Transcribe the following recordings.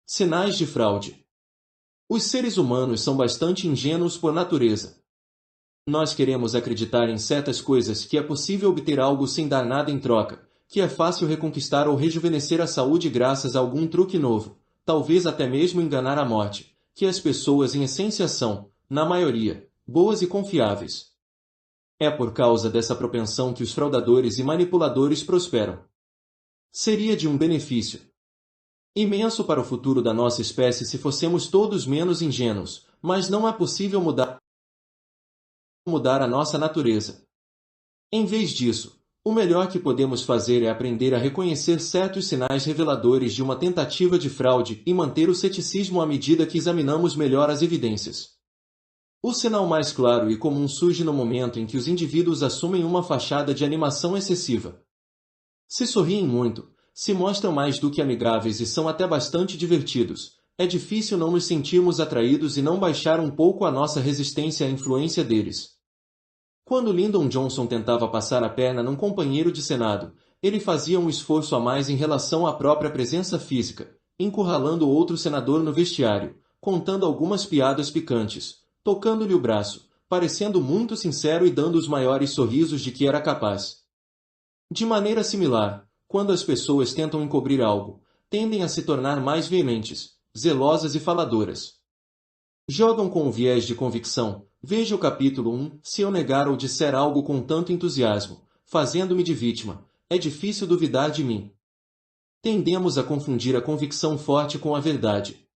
Sinais de fraude. Os seres humanos são bastante ingênuos por natureza. Nós queremos acreditar em certas coisas, que é possível obter algo sem dar nada em troca, que é fácil reconquistar ou rejuvenescer a saúde graças a algum truque novo, talvez até mesmo enganar a morte, que as pessoas em essência são, na maioria, boas e confiáveis. É por causa dessa propensão que os fraudadores e manipuladores prosperam. Seria de um benefício imenso para o futuro da nossa espécie se fossemos todos menos ingênuos, mas não é possível mudar a nossa natureza. Em vez disso, o melhor que podemos fazer é aprender a reconhecer certos sinais reveladores de uma tentativa de fraude e manter o ceticismo à medida que examinamos melhor as evidências. O sinal mais claro e comum surge no momento em que os indivíduos assumem uma fachada de animação excessiva. Se sorriem muito, se mostram mais do que amigáveis e são até bastante divertidos, é difícil não nos sentirmos atraídos e não baixar um pouco a nossa resistência à influência deles. Quando Lyndon Johnson tentava passar a perna num companheiro de Senado, ele fazia um esforço a mais em relação à própria presença física, encurralando outro senador no vestiário, contando algumas piadas picantes, tocando-lhe o braço, parecendo muito sincero e dando os maiores sorrisos de que era capaz. De maneira similar, quando as pessoas tentam encobrir algo, tendem a se tornar mais veementes, zelosas e faladoras. Jogam com o viés de convicção. Veja o capítulo 1. Se eu negar ou disser algo com tanto entusiasmo, fazendo-me de vítima, é difícil duvidar de mim. Tendemos a confundir a convicção forte com a verdade.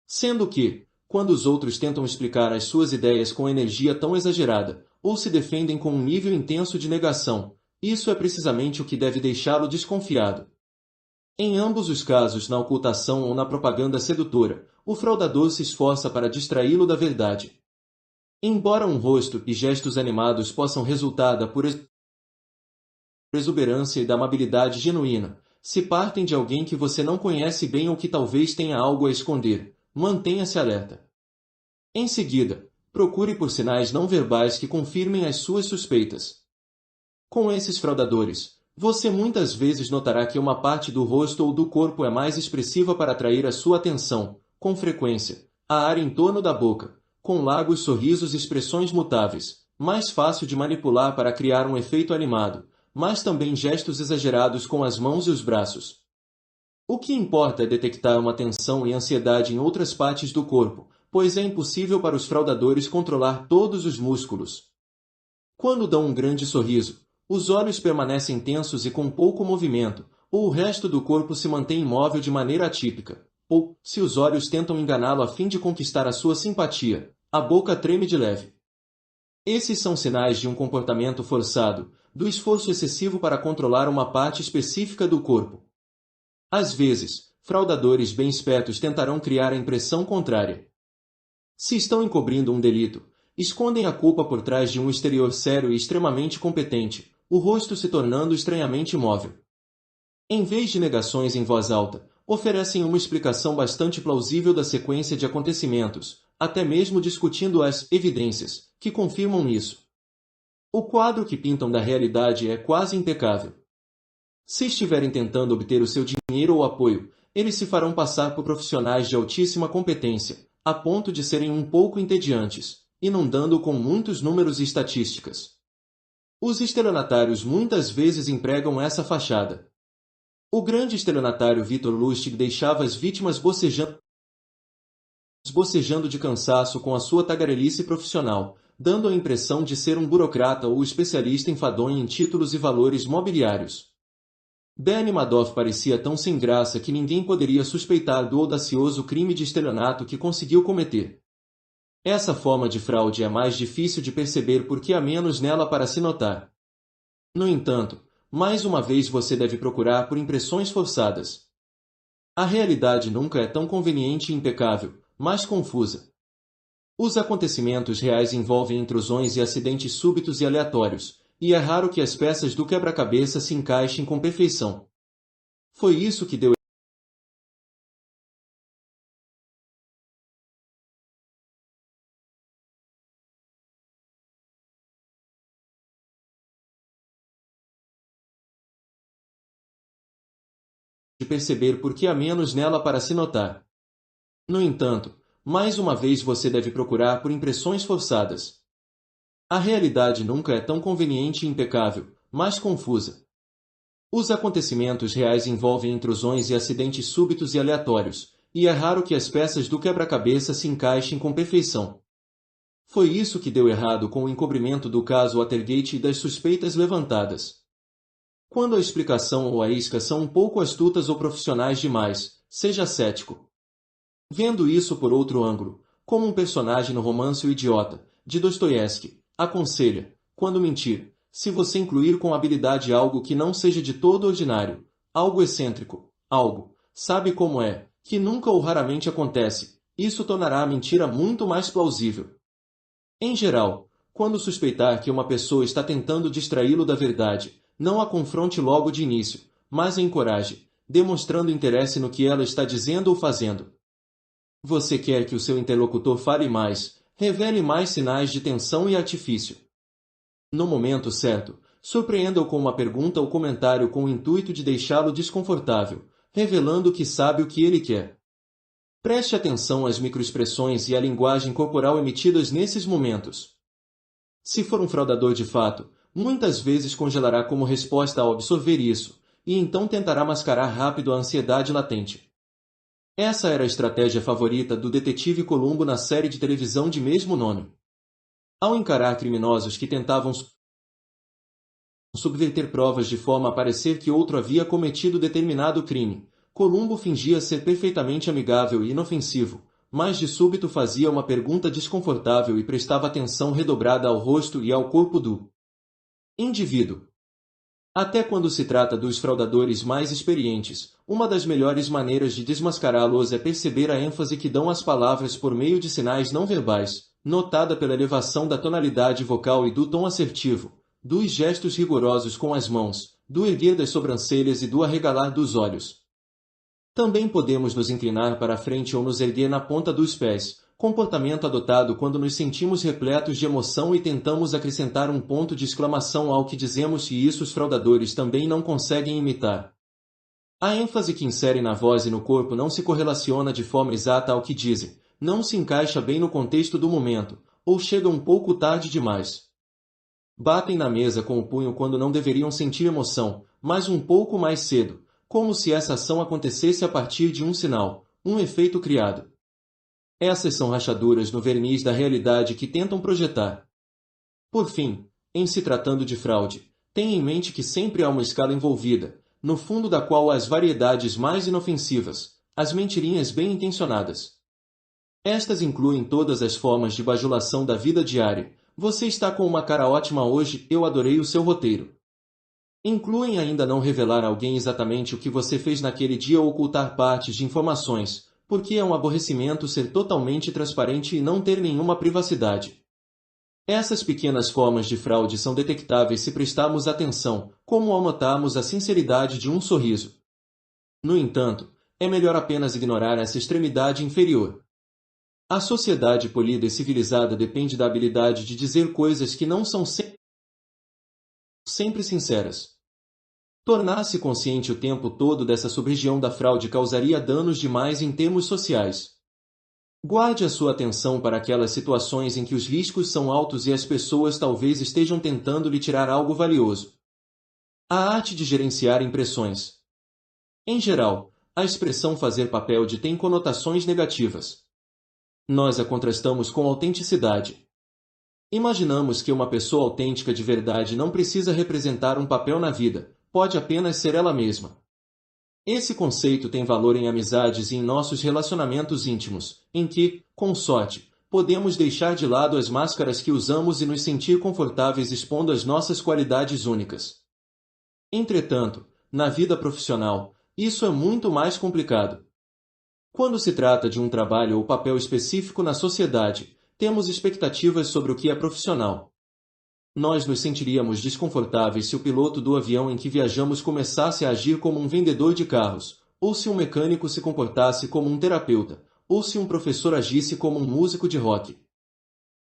Sendo que, quando os outros tentam explicar as suas ideias com energia tão exagerada, ou se defendem com um nível intenso de negação, isso é precisamente o que deve deixá-lo desconfiado. Em ambos os casos, na ocultação ou na propaganda sedutora, o fraudador se esforça para distraí-lo da verdade. Embora um rosto e gestos animados possam resultar da pura exuberância e da amabilidade genuína, se partem de alguém que você não conhece bem ou que talvez tenha algo a esconder, mantenha-se alerta. Em seguida, procure por sinais não verbais que confirmem as suas suspeitas. Com esses fraudadores, você muitas vezes notará que uma parte do rosto ou do corpo é mais expressiva para atrair a sua atenção, com frequência, a área em torno da boca, com largos sorrisos e expressões mutáveis, mais fácil de manipular para criar um efeito animado, mas também gestos exagerados com as mãos e os braços. O que importa é detectar uma tensão e ansiedade em outras partes do corpo, pois é impossível para os fraudadores controlar todos os músculos. Quando dão um grande sorriso, os olhos permanecem tensos e com pouco movimento, ou o resto do corpo se mantém imóvel de maneira atípica. Ou, se os olhos tentam enganá-lo a fim de conquistar a sua simpatia, a boca treme de leve. Esses são sinais de um comportamento forçado, do esforço excessivo para controlar uma parte específica do corpo. Às vezes, fraudadores bem espertos tentarão criar a impressão contrária. Se estão encobrindo um delito, escondem a culpa por trás de um exterior sério e extremamente competente, o rosto se tornando estranhamente imóvel. Em vez de negações em voz alta, oferecem uma explicação bastante plausível da sequência de acontecimentos, até mesmo discutindo as evidências que confirmam isso. O quadro que pintam da realidade é quase impecável. Se estiverem tentando obter o seu dinheiro ou apoio, eles se farão passar por profissionais de altíssima competência, a ponto de serem um pouco entediantes, inundando-o com muitos números e estatísticas. Os estelionatários muitas vezes empregam essa fachada. O grande estelionatário Victor Lustig deixava as vítimas bocejando de cansaço com a sua tagarelice profissional, dando a impressão de ser um burocrata ou especialista enfadonho em títulos e valores mobiliários. Danny Madoff parecia tão sem graça que ninguém poderia suspeitar do audacioso crime de estelionato que conseguiu cometer. Essa forma de fraude é mais difícil de perceber porque há menos nela para se notar. No entanto, mais uma vez você deve procurar por impressões forçadas. A realidade nunca é tão conveniente e impecável, mas confusa. Os acontecimentos reais envolvem intrusões e acidentes súbitos e aleatórios, e é raro que as peças do quebra-cabeça se encaixem com perfeição. Foi isso que deu de perceber porque há menos nela para se notar. No entanto, mais uma vez você deve procurar por impressões forçadas. A realidade nunca é tão conveniente e impecável, mas confusa. Os acontecimentos reais envolvem intrusões e acidentes súbitos e aleatórios, e é raro que as peças do quebra-cabeça se encaixem com perfeição. Foi isso que deu errado com o encobrimento do caso Watergate e das suspeitas levantadas. Quando a explicação ou a isca são um pouco astutas ou profissionais demais, seja cético. Vendo isso por outro ângulo, como um personagem no romance O Idiota, de Dostoiévski, aconselha, quando mentir, se você incluir com habilidade algo que não seja de todo ordinário, algo excêntrico, algo, sabe como é, que nunca ou raramente acontece, isso tornará a mentira muito mais plausível. Em geral, quando suspeitar que uma pessoa está tentando distraí-lo da verdade, não a confronte logo de início, mas a encoraje, demonstrando interesse no que ela está dizendo ou fazendo. Você quer que o seu interlocutor fale mais, revele mais sinais de tensão e artifício. No momento certo, surpreenda-o com uma pergunta ou comentário com o intuito de deixá-lo desconfortável, revelando que sabe o que ele quer. Preste atenção às microexpressões e à linguagem corporal emitidas nesses momentos. Se for um fraudador de fato, muitas vezes congelará como resposta ao absorver isso, e então tentará mascarar rápido a ansiedade latente. Essa era a estratégia favorita do detetive Columbo na série de televisão de mesmo nome. Ao encarar criminosos que tentavam subverter provas de forma a parecer que outro havia cometido determinado crime, Columbo fingia ser perfeitamente amigável e inofensivo, mas de súbito fazia uma pergunta desconfortável e prestava atenção redobrada ao rosto e ao corpo do indivíduo. Até quando se trata dos fraudadores mais experientes, uma das melhores maneiras de desmascará-los é perceber a ênfase que dão às palavras por meio de sinais não verbais, notada pela elevação da tonalidade vocal e do tom assertivo, dos gestos rigorosos com as mãos, do erguer das sobrancelhas e do arregalar dos olhos. Também podemos nos inclinar para a frente ou nos erguer na ponta dos pés, comportamento adotado quando nos sentimos repletos de emoção e tentamos acrescentar um ponto de exclamação ao que dizemos e isso os fraudadores também não conseguem imitar. A ênfase que inserem na voz e no corpo não se correlaciona de forma exata ao que dizem, não se encaixa bem no contexto do momento, ou chega um pouco tarde demais. Batem na mesa com o punho quando não deveriam sentir emoção, mas um pouco mais cedo, como se essa ação acontecesse a partir de um sinal, um efeito criado. Essas são rachaduras no verniz da realidade que tentam projetar. Por fim, em se tratando de fraude, tenha em mente que sempre há uma escala envolvida, no fundo da qual há as variedades mais inofensivas, as mentirinhas bem intencionadas. Estas incluem todas as formas de bajulação da vida diária. Você está com uma cara ótima hoje, eu adorei o seu roteiro. Incluem ainda não revelar a alguém exatamente o que você fez naquele dia ou ocultar partes de informações, porque é um aborrecimento ser totalmente transparente e não ter nenhuma privacidade. Essas pequenas formas de fraude são detectáveis se prestarmos atenção, como ao notarmos a sinceridade de um sorriso. No entanto, é melhor apenas ignorar essa extremidade inferior. A sociedade polida e civilizada depende da habilidade de dizer coisas que não são sempre sinceras. Tornar-se consciente o tempo todo dessa sub-região da fraude causaria danos demais em termos sociais. Guarde a sua atenção para aquelas situações em que os riscos são altos e as pessoas talvez estejam tentando lhe tirar algo valioso. A arte de gerenciar impressões. Em geral, a expressão fazer papel de tem conotações negativas. Nós a contrastamos com autenticidade. Imaginamos que uma pessoa autêntica de verdade não precisa representar um papel na vida, pode apenas ser ela mesma. Esse conceito tem valor em amizades e em nossos relacionamentos íntimos, em que, com sorte, podemos deixar de lado as máscaras que usamos e nos sentir confortáveis expondo as nossas qualidades únicas. Entretanto, na vida profissional, isso é muito mais complicado. Quando se trata de um trabalho ou papel específico na sociedade, temos expectativas sobre o que é profissional. Nós nos sentiríamos desconfortáveis se o piloto do avião em que viajamos começasse a agir como um vendedor de carros, ou se um mecânico se comportasse como um terapeuta, ou se um professor agisse como um músico de rock.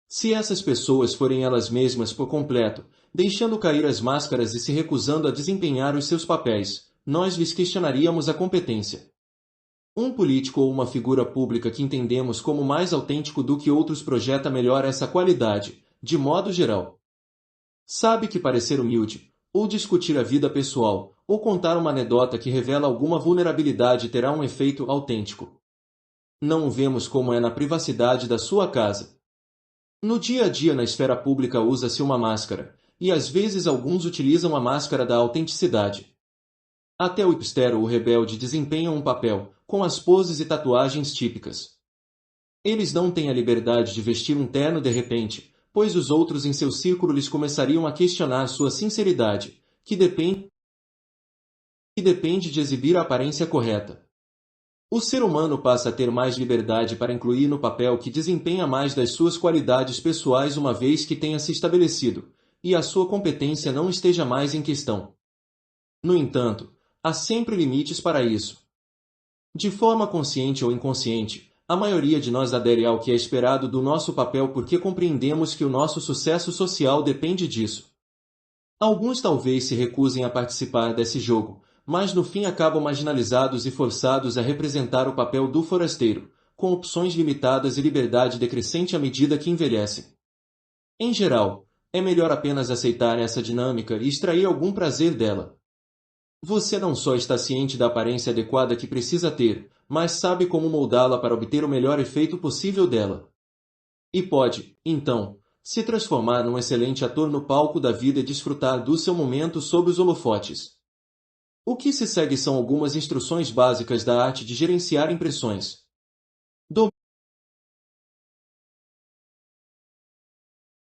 Se essas pessoas forem elas mesmas por completo, deixando cair as máscaras e se recusando a desempenhar os seus papéis, nós lhes questionaríamos a competência. Um político ou uma figura pública que entendemos como mais autêntico do que outros projeta melhor essa qualidade, de modo geral. Sabe que parecer humilde, ou discutir a vida pessoal, ou contar uma anedota que revela alguma vulnerabilidade terá um efeito autêntico. Não o vemos como é na privacidade da sua casa. No dia a dia na esfera pública usa-se uma máscara, e às vezes alguns utilizam a máscara da autenticidade. Até o hipster ou o rebelde desempenham um papel, com as poses e tatuagens típicas. Eles não têm a liberdade de vestir um terno de repente, pois os outros em seu círculo lhes começariam a questionar sua sinceridade, que depende de exibir a aparência correta. O ser humano passa a ter mais liberdade para incluir no papel que desempenha mais das suas qualidades pessoais uma vez que tenha se estabelecido, e a sua competência não esteja mais em questão. No entanto, há sempre limites para isso. De forma consciente ou inconsciente, a maioria de nós adere ao que é esperado do nosso papel porque compreendemos que o nosso sucesso social depende disso. Alguns talvez se recusem a participar desse jogo, mas no fim acabam marginalizados e forçados a representar o papel do forasteiro, com opções limitadas e liberdade decrescente à medida que envelhecem. Em geral, é melhor apenas aceitar essa dinâmica e extrair algum prazer dela. Você não só está ciente da aparência adequada que precisa ter, mas sabe como moldá-la para obter o melhor efeito possível dela. E pode, então, se transformar num excelente ator no palco da vida e desfrutar do seu momento sob os holofotes. O que se segue são algumas instruções básicas da arte de gerenciar impressões.